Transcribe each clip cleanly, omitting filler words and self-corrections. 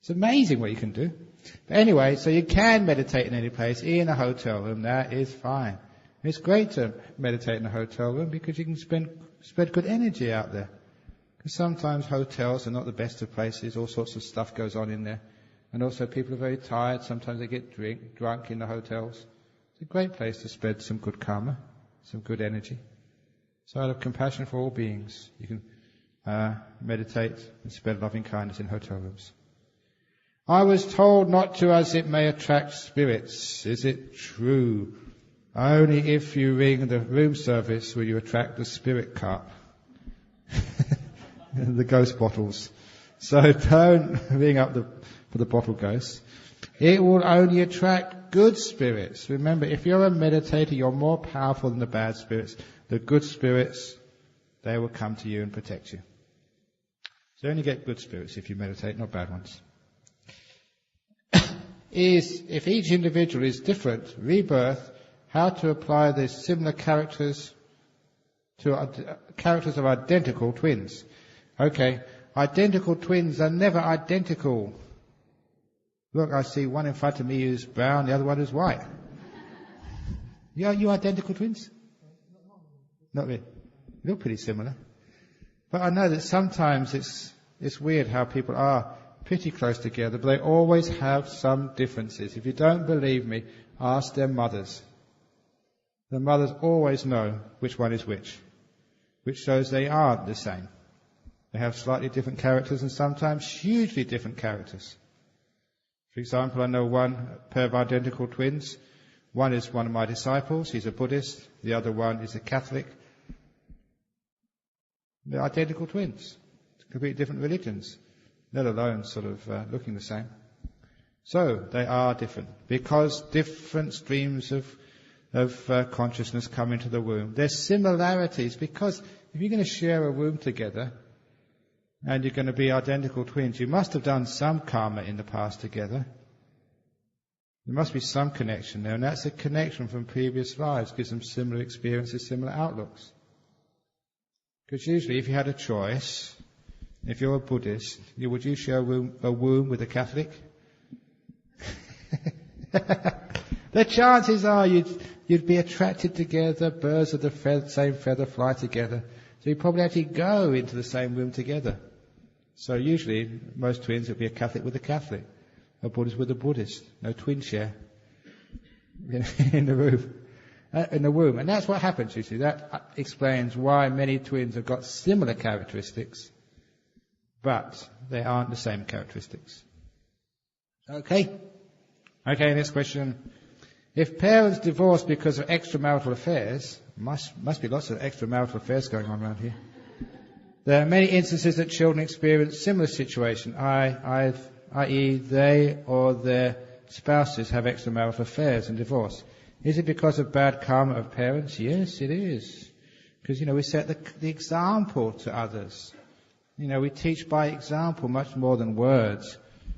It's amazing what you can do. But anyway, so you can meditate in any place, in a hotel room, that is fine. It's great to meditate in a hotel room because you can spread good energy out there. Because sometimes hotels are not the best of places, all sorts of stuff goes on in there. And also people are very tired, sometimes they get drunk in the hotels. It's a great place to spread some good karma, some good energy. So out of compassion for all beings, you can meditate and spread loving kindness in hotel rooms. I was told not to, as it may attract spirits. Is it true? Only if you ring the room service will you attract the spirit cart. The ghost bottles. So don't ring up for the bottle ghosts. It will only attract good spirits. Remember, if you're a meditator, you're more powerful than the bad spirits. The good spirits, they will come to you and protect you. So you only get good spirits if you meditate, not bad ones. If each individual is different, rebirth, how to apply the similar characters to characters of identical twins. Okay, identical twins are never identical. Look, I see one in front of me is brown, the other one is white. Are you identical twins? Not really. You look pretty similar. But I know that sometimes it's weird how people are pretty close together, but they always have some differences. If you don't believe me, ask their mothers. The mothers always know which one is which shows they aren't the same. They have slightly different characters and sometimes hugely different characters. For example, I know one pair of identical twins. One is one of my disciples, he's a Buddhist. The other one is a Catholic. They're identical twins. Completely different religions, let alone sort of looking the same. So they are different because different streams of consciousness come into the womb. There's similarities because if you're going to share a womb together and you're going to be identical twins, you must have done some karma in the past together. There must be some connection there, and that's a connection from previous lives, gives them similar experiences, similar outlooks. Because usually if you had a choice, if you're a Buddhist, would you share a womb with a Catholic? The chances are you'd be attracted together, birds of the same feather fly together. So you'd probably actually go into the same womb together. So usually, most twins would be a Catholic with a Catholic, a Buddhist with a Buddhist. No twin share in the womb. And that's what happens, you see. That explains why many twins have got similar characteristics, but they aren't the same characteristics. Okay, next question. If parents divorce because of extramarital affairs, must be lots of extramarital affairs going on around here. There are many instances that children experience similar situation, i.e. they or their spouses have extramarital affairs and divorce. Is it because of bad karma of parents? Yes, it is. Because, we set the example to others. We teach by example much more than words.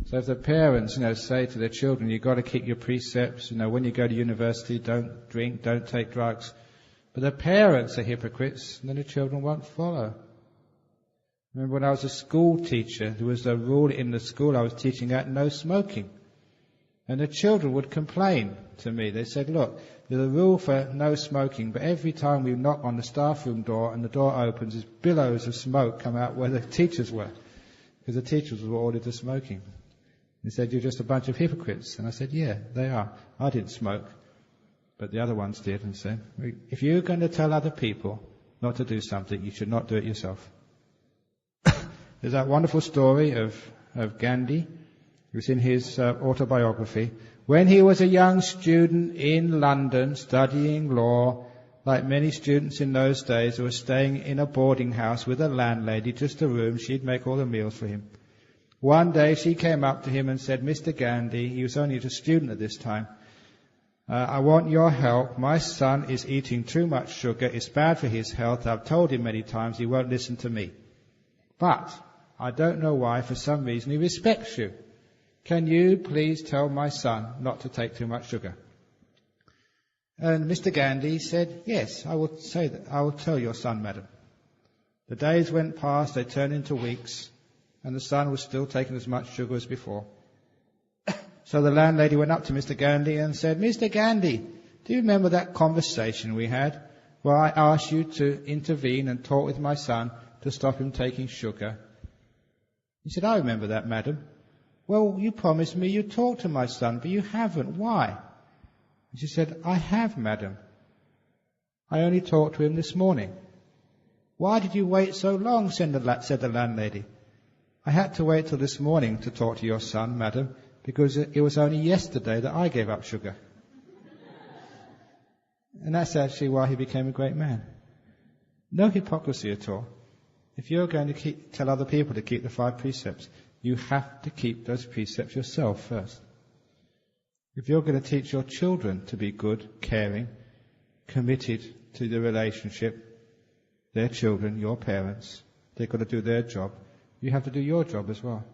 So if the parents, say to their children, you've got to keep your precepts, when you go to university, don't drink, don't take drugs. But the parents are hypocrites, and then the children won't follow. Remember when I was a school teacher, there was a rule in the school I was teaching at, no smoking. And the children would complain to me. They said, look, there's a rule for no smoking, but every time we knock on the staff room door and the door opens, there's billows of smoke come out where the teachers were. Because the teachers were ordered to smoking. They said, you're just a bunch of hypocrites. And I said, yeah, they are. I didn't smoke, but the other ones did. And said, if you're going to tell other people not to do something, you should not do it yourself. There's that wonderful story of Gandhi. It was in his autobiography. When he was a young student in London studying law, like many students in those days who were staying in a boarding house with a landlady, just a room, she'd make all the meals for him. One day she came up to him and said, Mr. Gandhi, he was only a student at this time, I want your help. My son is eating too much sugar. It's bad for his health. I've told him many times. He won't listen to me. But I don't know why, for some reason, he respects you. Can you please tell my son not to take too much sugar? And Mr. Gandhi said, yes, I will say that. I will tell your son, madam. The days went past. They turned into weeks. and the son was still taking as much sugar as before. So the landlady went up to Mr. Gandhi and said, "Mr. Gandhi, do you remember that conversation we had where I asked you to intervene and talk with my son to stop him taking sugar?" He said, "I remember that, madam." "Well, you promised me you'd talk to my son, but you haven't. Why?" And she said, "I have, madam. I only talked to him this morning." "Why did you wait so long?" said the landlady. "I had to wait till this morning to talk to your son, madam, because it was only yesterday that I gave up sugar." And that's actually why he became a great man. No hypocrisy at all. If you're going to tell other people to keep the 5 precepts, you have to keep those precepts yourself first. If you're going to teach your children to be good, caring, committed to the relationship, their children, your parents, they've got to do their job. You have to do your job as well.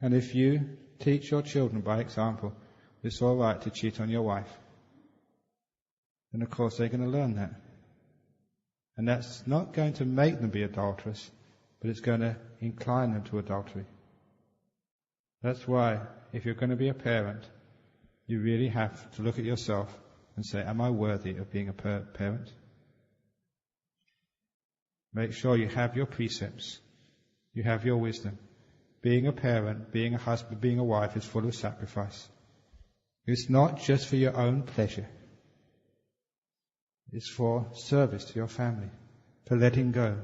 And if you teach your children by example, it's all right to cheat on your wife, then of course they're going to learn that. And that's not going to make them be adulterous, but it's going to incline them to adultery. That's why, if you're going to be a parent, you really have to look at yourself and say, am I worthy of being a parent? Make sure you have your precepts, you have your wisdom. Being a parent, being a husband, being a wife is full of sacrifice. It's not just for your own pleasure. It's for service to your family, for letting go.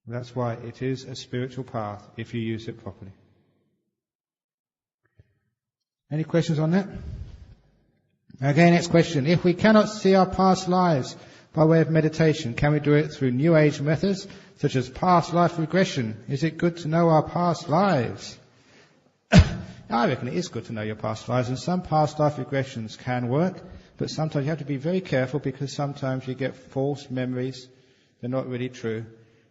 That's why it is a spiritual path if you use it properly. Any questions on that? Okay, next question. If we cannot see our past lives by way of meditation, can we do it through New Age methods, such as past life regression? Is it good to know our past lives? I reckon it is good to know your past lives, and some past life regressions can work, but sometimes you have to be very careful because sometimes you get false memories. They're not really true.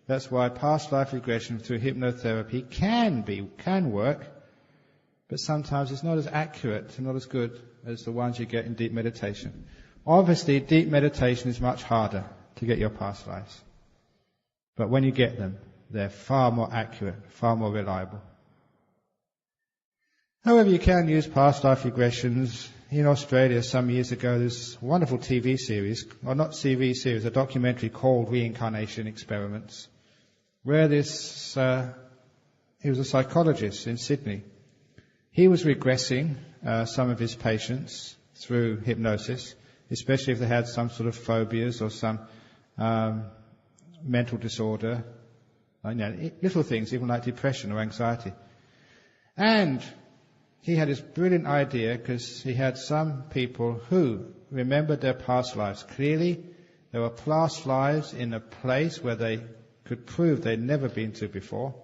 That's why past life regression through hypnotherapy can work, but sometimes it's not as accurate and not as good as the ones you get in deep meditation. Obviously, deep meditation is much harder to get your past lives. But when you get them, they're far more accurate, far more reliable. However, you can use past life regressions. In Australia, some years ago, there's a wonderful TV series, or not TV series, a documentary called Reincarnation Experiments, where he was a psychologist in Sydney. He was regressing some of his patients through hypnosis, especially if they had some sort of phobias or some mental disorder, little things, even like depression or anxiety. And he had this brilliant idea because he had some people who remembered their past lives clearly. There were past lives in a place where they could prove they'd never been to before.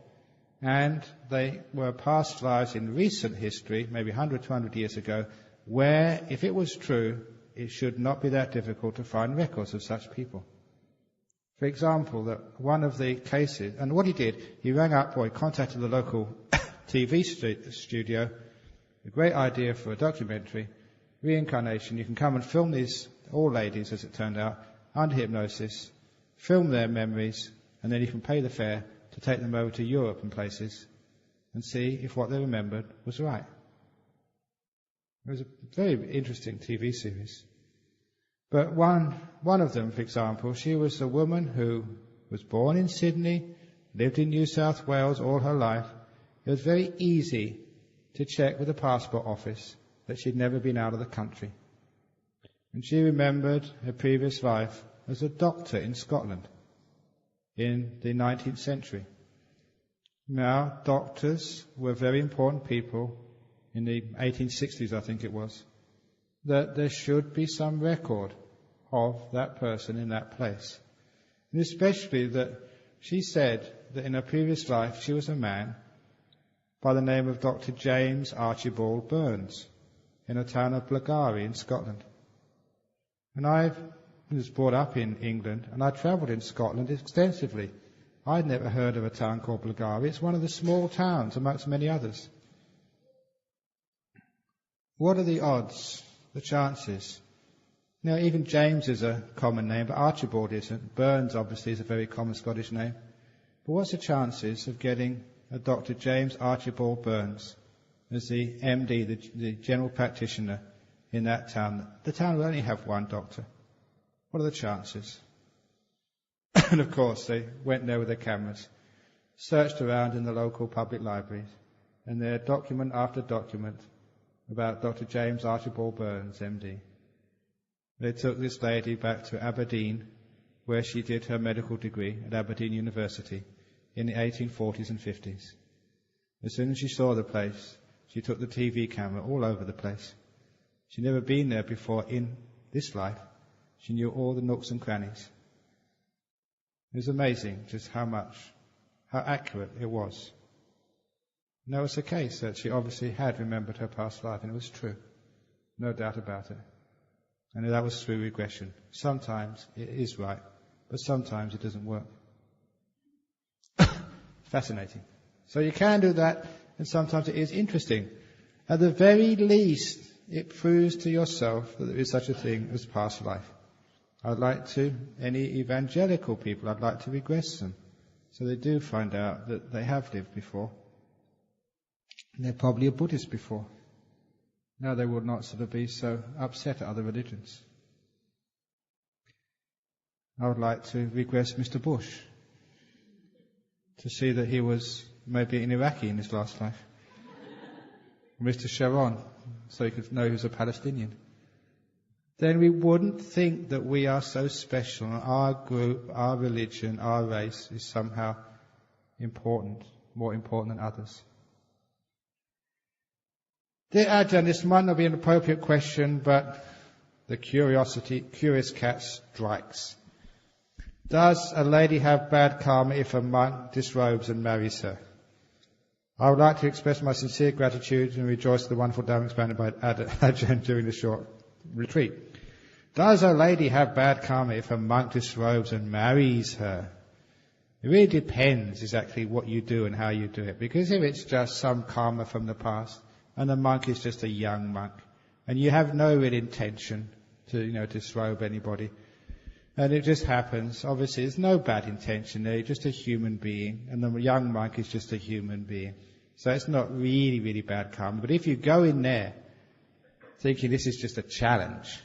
And they were past lives in recent history, maybe 100, 200 years ago, where, if it was true, it should not be that difficult to find records of such people. For example, that one of the cases, and what he did, he rang up or he contacted the local TV studio. A great idea for a documentary, reincarnation. You can come and film these, all ladies as it turned out, under hypnosis, film their memories, and then you can pay the fare to take them over to Europe and places and see if what they remembered was right. It was a very interesting TV series. But one of them, for example, she was a woman who was born in Sydney, lived in New South Wales all her life. It was very easy to check with the passport office that she'd never been out of the country. And she remembered her previous life as a doctor in Scotland in the 19th century. Now, doctors were very important people in the 1860s, I think it was, that there should be some record of that person in that place. And especially that she said that in her previous life she was a man by the name of Dr. James Archibald Burns in a town of Blackgowrie in Scotland. And I was brought up in England and I travelled in Scotland extensively. I'd never heard of a town called Blackgowrie. It's one of the small towns amongst many others. What are the odds, the chances? Now, even James is a common name, but Archibald isn't. Burns, obviously, is a very common Scottish name. But what's the chances of getting a Dr. James Archibald Burns as the MD, the general practitioner in that town? The town will only have one doctor. What are the chances? And of course they went there with their cameras, searched around in the local public libraries, and there document after document about Dr. James Archibald Burns, MD. They took this lady back to Aberdeen, where she did her medical degree at Aberdeen University in the 1840s and 50s. As soon as she saw the place, she took the TV camera all over the place. She'd never been there before in this life. She knew all the nooks and crannies. It was amazing just how accurate it was. And that was the case, that she obviously had remembered her past life, and it was true. No doubt about it. And that was through regression. Sometimes it is right, but sometimes it doesn't work. Fascinating. So you can do that, and sometimes it is interesting. At the very least, it proves to yourself that there is such a thing as past life. I'd like to, any evangelical people, I'd like to regress them, so they do find out that they have lived before. And they're probably a Buddhist before. Now they would not sort of be so upset at other religions. I would like to regress Mr. Bush, to see that he was maybe an Iraqi in his last life. Mr. Sharon, so he could know he was a Palestinian. Then we wouldn't think that we are so special, and our group, our religion, our race is somehow important, more important than others. Dear Ajahn, this might not be an appropriate question, but the curious cat strikes. Does a lady have bad karma if a monk disrobes and marries her? I would like to express my sincere gratitude and rejoice at the wonderful Dhamma expounded by Ajahn during the short retreat. Does a lady have bad karma if a monk disrobes and marries her? It really depends exactly what you do and how you do it. Because if it's just some karma from the past, and the monk is just a young monk, and you have no real intention to, disrobe anybody, and it just happens, obviously there's no bad intention there, you're just a human being, and the young monk is just a human being. So it's not really, really bad karma. But if you go in there thinking this is just a challenge,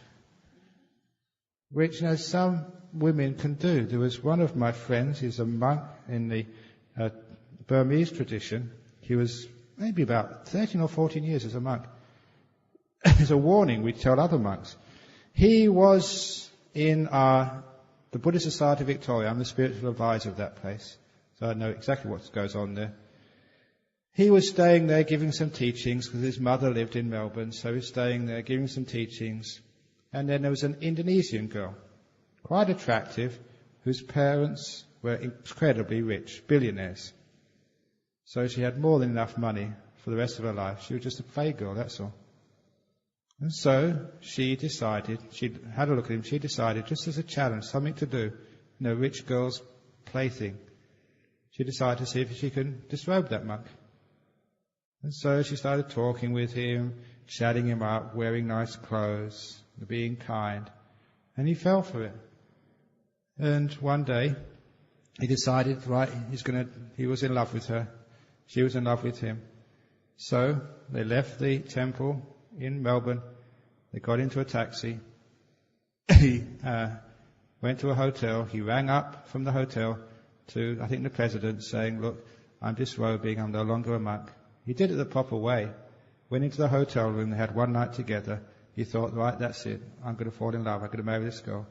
which some women can do. There was one of my friends, he's a monk in the Burmese tradition. He was maybe about 13 or 14 years as a monk. As a warning, we tell other monks. He was in the Buddhist Society of Victoria. I'm the spiritual advisor of that place, so I know exactly what goes on there. He was staying there giving some teachings because his mother lived in Melbourne, so he was staying there giving some teachings. And then there was an Indonesian girl, quite attractive, whose parents were incredibly rich, billionaires. So she had more than enough money for the rest of her life. She was just a playgirl, that's all. And so she decided, she had a look at him, she decided, just as a challenge, something to do, rich girl's plaything. She decided to see if she can disrobe that monk. And so she started talking with him, chatting him up, wearing nice clothes, being kind. And he fell for it. And one day, he decided, he was in love with her. She was in love with him. So they left the temple in Melbourne. They got into a taxi. He went to a hotel. He rang up from the hotel to, I think, the president saying, look, I'm disrobing. I'm no longer a monk. He did it the proper way. Went into the hotel room. They had one night together. He thought, right, that's it. I'm going to fall in love. I'm going to marry this girl.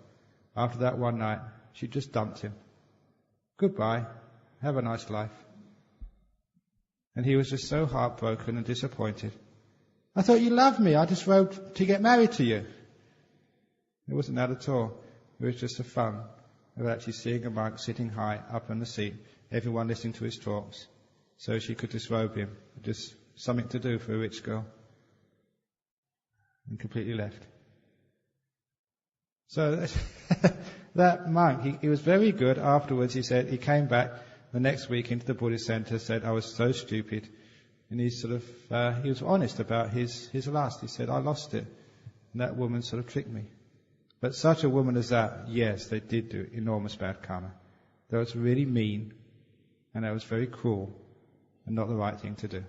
After that one night, she just dumped him. Goodbye. Have a nice life. And he was just so heartbroken and disappointed. I thought you loved me. I just wrote to get married to you. It wasn't that at all. It was just the fun of actually seeing a monk sitting high up on the seat, everyone listening to his talks, so she could disrobe him. Just something to do for a rich girl. And completely left. So that monk, he was very good. Afterwards, he said, he came back the next week into the Buddhist center, said, I was so stupid. And he he was honest about his lust. He said, I lost it. And that woman sort of tricked me. But such a woman as that, yes, they did do enormous bad karma. That was really mean. And that was very cruel and not the right thing to do.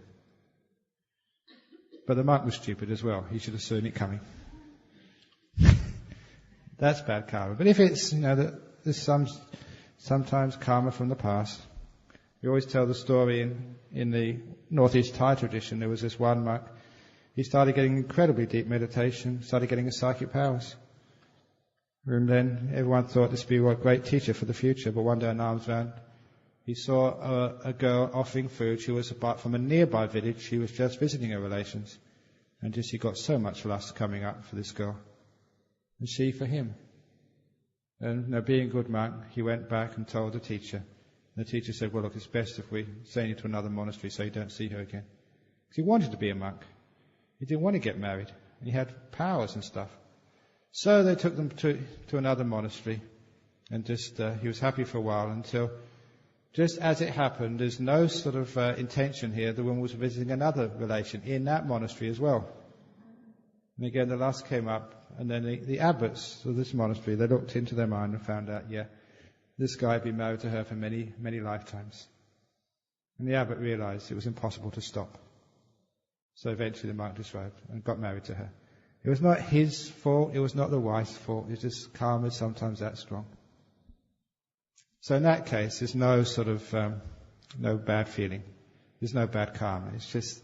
But the monk was stupid as well. He should have seen it coming. That's bad karma. But if it's, there's sometimes karma from the past. We always tell the story in the Northeast Thai tradition. There was this one monk. He started getting incredibly deep meditation, started getting his psychic powers. And then everyone thought this would be a great teacher for the future. But one day in Armsvan, he saw a girl offering food. She was from a nearby village. She was just visiting her relations. And just he got so much lust coming up for this girl. And she for him. And being a good monk, he went back and told the teacher. And the teacher said, well, look, it's best if we send you to another monastery so you don't see her again. Because he wanted to be a monk. He didn't want to get married. He had powers and stuff. So they took them to another monastery. And he was happy for a while until, just as it happened, there's no sort of intention here. The woman was visiting another relation in that monastery as well. And again, the lust came up. And then the abbots of this monastery, they looked into their mind and found out, this guy had been married to her for many, many lifetimes. And the abbot realized it was impossible to stop. So eventually the monk disrobed and got married to her. It was not his fault, it was not the wife's fault, it was just karma sometimes that strong. So in that case, there's no sort of, no bad feeling. There's no bad karma. It's just,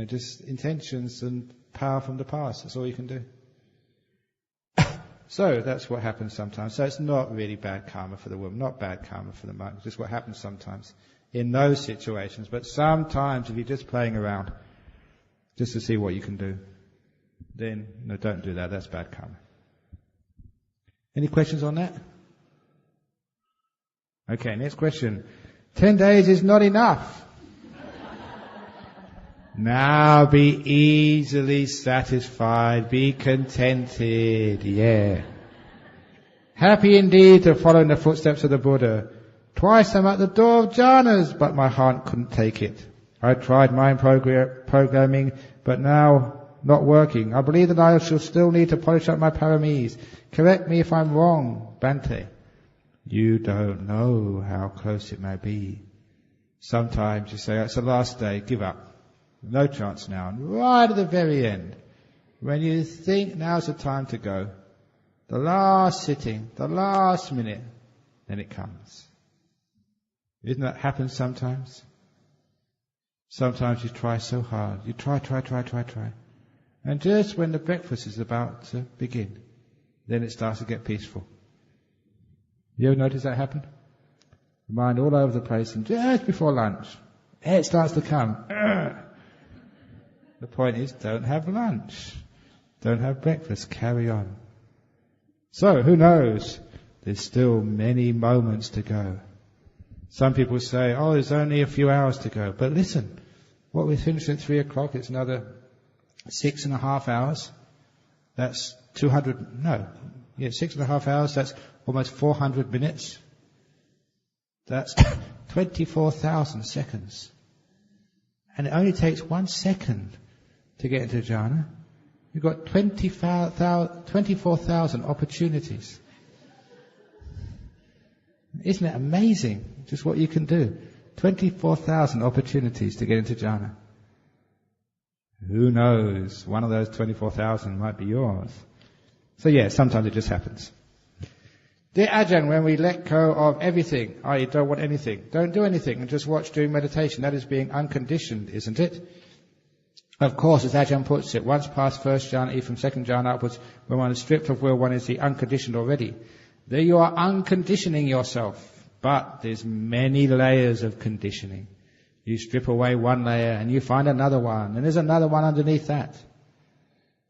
just intentions and power from the past. That's all you can do. So that's what happens sometimes. So it's not really bad karma for the woman, not bad karma for the monk. It's just what happens sometimes in those situations. But sometimes if you're just playing around just to see what you can do, then don't do that. That's bad karma. Any questions on that? Okay, next question. 10 days is not enough. Now be easily satisfied, be contented, Happy indeed to follow in the footsteps of the Buddha. Twice I'm at the door of jhanas, but my heart couldn't take it. I tried mind programming, but now not working. I believe that I shall still need to polish up my paramis. Correct me if I'm wrong, Bhante. You don't know how close it may be. Sometimes you say, it's the last day, give up. No chance now. And right at the very end, when you think now's the time to go, the last sitting, the last minute, then it comes. Isn't that happen sometimes? Sometimes you try so hard. You try. And just when the breakfast is about to begin, then it starts to get peaceful. You ever notice that happen? The mind all over the place, and just before lunch, it starts to come. The point is, don't have lunch. Don't have breakfast. Carry on. So, who knows? There's still many moments to go. Some people say, there's only a few hours to go. But listen, what we finished at 3 o'clock, it's another 6.5 hours. That's 6.5 hours, that's almost 400 minutes. That's 24,000 seconds. And it only takes 1 second to get into jhana. You've got 24,000 opportunities. Isn't it amazing just what you can do? 24,000 opportunities to get into jhana. Who knows? One of those 24,000 might be yours. So sometimes it just happens. Dear Ajahn, when we let go of everything, i.e. don't want anything, don't do anything and just watch during meditation, that is being unconditioned, isn't it? Of course, as Ajahn puts it, once past first jhana, even from second jhana upwards, when one is stripped of will, one is the unconditioned already. There you are unconditioning yourself. But there's many layers of conditioning. You strip away one layer and you find another one, and there's another one underneath that.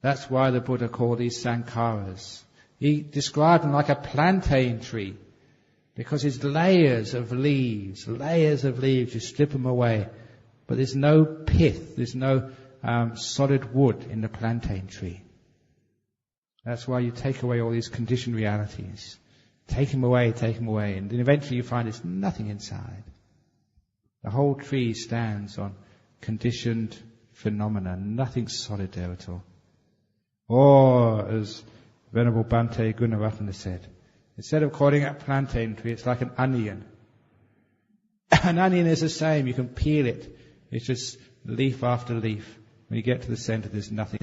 That's why the Buddha called these sankharas. He described them like a plantain tree, because it's layers of leaves, you strip them away. But there's no pith, there's no solid wood in the plantain tree. That's why you take away all these conditioned realities. Take them away, and then eventually you find there's nothing inside. The whole tree stands on conditioned phenomena, nothing solid there at all. Or, as Venerable Bhante Gunaratana said, instead of calling it a plantain tree, it's like an onion. An onion is the same. You can peel it. It's just leaf after leaf. When you get to the centre, there's nothing